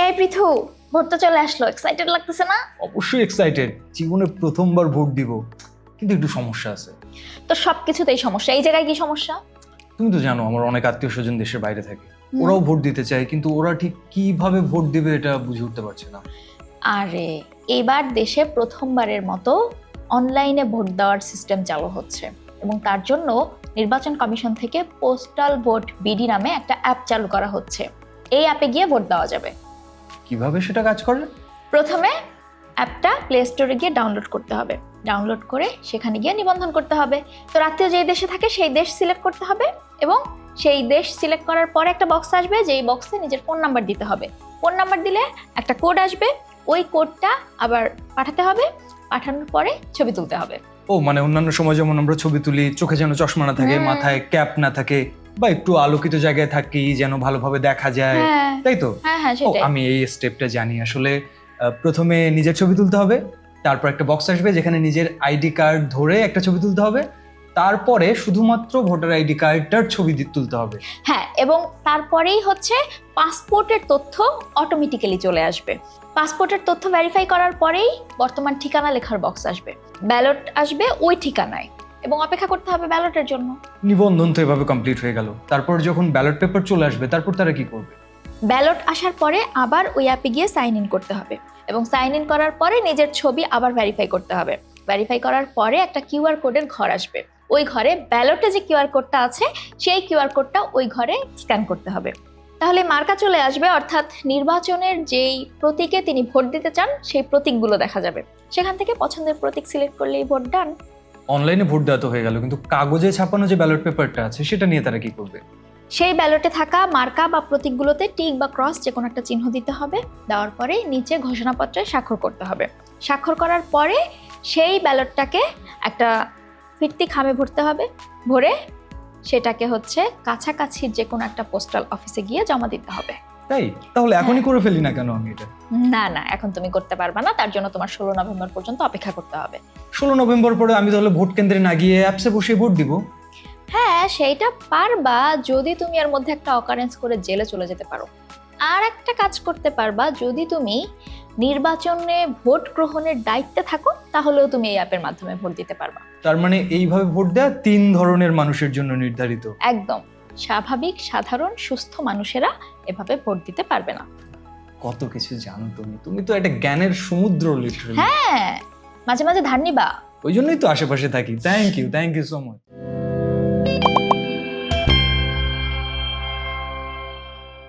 এই পৃথু, ভোট তো চলে আসলো, এক্সাইটেড লাগতেছে না? অবশ্যই এক্সাইটেড, জীবনে প্রথমবার ভোট দিব, কিন্তু একটু সমস্যা আছে। তো সবকিছুতেই সমস্যা, এই জায়গায় কি সমস্যা? তুমি তো জানো আমার অনেক আত্মীয় স্বজন দেশের বাইরে থাকে, ওরাও ভোট দিতে চায়, কিন্তু ওরা ঠিক কিভাবে ভোট দিবে এটা বুঝে উঠতে পারছে না। আরে এবার দেশে প্রথমবারের মতো অনলাইনে ভোট দেওয়ার সিস্টেম চালু হচ্ছে এবং তার জন্য নির্বাচন কমিশন থেকে পোস্টাল ভোট বিডি নামে একটা অ্যাপ চালু করা হচ্ছে। এই অ্যাপে গিয়ে ভোট দেওয়া যাবে। কিভাবে সেটা কাজ করে? প্রথমে অ্যাপটা প্লে স্টোরে গিয়ে ডাউনলোড করতে হবে। ডাউনলোড করে সেখানে গিয়ে নিবন্ধন করতে হবে। তো আত্মীয় যেই দেশে থাকে সেই দেশ সিলেক্ট করতে হবে এবং সেই দেশ সিলেক্ট করার পরে একটা বক্স আসবে, যেই বক্সে নিজের ফোন নাম্বার দিতে হবে। ফোন নাম্বার দিলে একটা কোড আসবে, ওই কোডটা আবার পাঠাতে হবে। পাঠানোর পরে ছবি তুলতে হবে। ও মানে অন্যান্য সময় যেমন আমরা ছবি তুলি, চোখে যেন চশমা না থাকে, মাথায় ক্যাপ না থাকে, বা একটু আলোকিত জায়গায় থাকি যেন ভালোভাবে দেখা যায়, হ্যাঁ তাই তো? হ্যাঁ হ্যাঁ, ও, সেটাই। আমি এই স্টেপটা জানি আসলে। প্রথমে নিজের ছবি তুলতে হবে, তারপর একটা বক্স আসবে যেখানে নিজের আইডি কার্ড ধরে একটা ছবি তুলতে হবে, তারপরে শুধুমাত্র ভোটার আইডি কার্ডটার ছবি তুলতে হবে। হ্যাঁ, এবং তারপরেই হচ্ছে পাসপোর্টের তথ্য অটোমেটিক্যালি চলে আসবে। পাসপোর্টের তথ্য ভেরিফাই করার পরেই বর্তমান ঠিকানা লেখার বক্স আসবে, ব্যালট আসবে ওই ঠিকানায় এবং অপেক্ষা করতে হবে ব্যালটের জন্য। নিবন্ধন তো এভাবে কমপ্লিট হয়ে গেল, তারপর যখন ব্যালট পেপার চলে আসবে তারপর তারা কি করবে? ব্যালট আসার পরে আবার ওই অ্যাপে গিয়ে সাইন ইন করতে হবে এবং সাইন ইন করার পরে নিজের ছবি আবার ভেরিফাই করতে হবে। ভেরিফাই করার পরে একটা কিউআর কোডের ঘর আসবে, ওই ঘরে ব্যালটে যে কিউআর কোডটা আছে সেই কিউআর কোডটা ওই ঘরে স্ক্যান করতে হবে। তাহলে মার্কা চলে আসবে, অর্থাৎ নির্বাচনের যেই প্রতীকে তিনি ভোট দিতে চান সেই প্রতীকগুলো দেখা যাবে। সেখান থেকে পছন্দের প্রতীক সিলেক্ট করলেই ভোট ডান। অনলাইনে ভোট দেওয়া তো হয়ে গেল, কিন্তু কাগজে ছাপানো যে ব্যালট পেপারটা আছে সেটা নিয়ে তারা কি করবে? সেই ব্যালটে থাকা মার্কা বা প্রতীকগুলোতে টিক বা ক্রস যে কোনো একটা চিহ্ন দিতে হবে। দেওয়ার পরে নিচে ঘোষণাপত্রে স্বাক্ষর করতে হবে। স্বাক্ষর করার পরে সেই ব্যালটটাকে একটা ফিরতি খামে ভরতে হবে। ভরে সেটাকে হচ্ছে কাছাকাছি যে কোনো একটা পোস্টাল অফিসে গিয়ে জমা দিতে হবে। তাই? তাহলে এখনই করে ফেলি না কেন আমি এটা? না না, এখন তুমি করতে পারবা না, তার জন্য তোমার 16 নভেম্বর পর্যন্ত অপেক্ষা করতে হবে। 16 নভেম্বর পরে আমি তাহলে ভোট কেন্দ্রে না গিয়ে অ্যাপসে বসে ভোট দিব? হ্যাঁ, সেইটা পারবা যদি তুমি এর মধ্যে একটা অকারেন্স করে জেলে চলে যেতে পারো। আর একটা কাজ করতে পারবা, যদি তুমি নির্বাচনে ভোট গ্রহণের দায়িত্বে থাকো তাহলেও তুমি এই অ্যাপের মাধ্যমে ভোট দিতে পারবা। তার মানে এইভাবে ভোট দেওয়া 3 ধরনের মানুষের জন্য নির্ধারিত। একদম, স্বাভাবিক সাধারণ সুস্থ মানুষেরা এভাবে ভোট দিতে পারবে না। কত কিছু জানো তুমি, তুমি তো একটা জ্ঞানের সমুদ্র লিটারালি। হ্যাঁ, মাঝে মাঝে ধার নিবা। ওই জন্যই তো আশেপাশে থাকি। Thank you so much.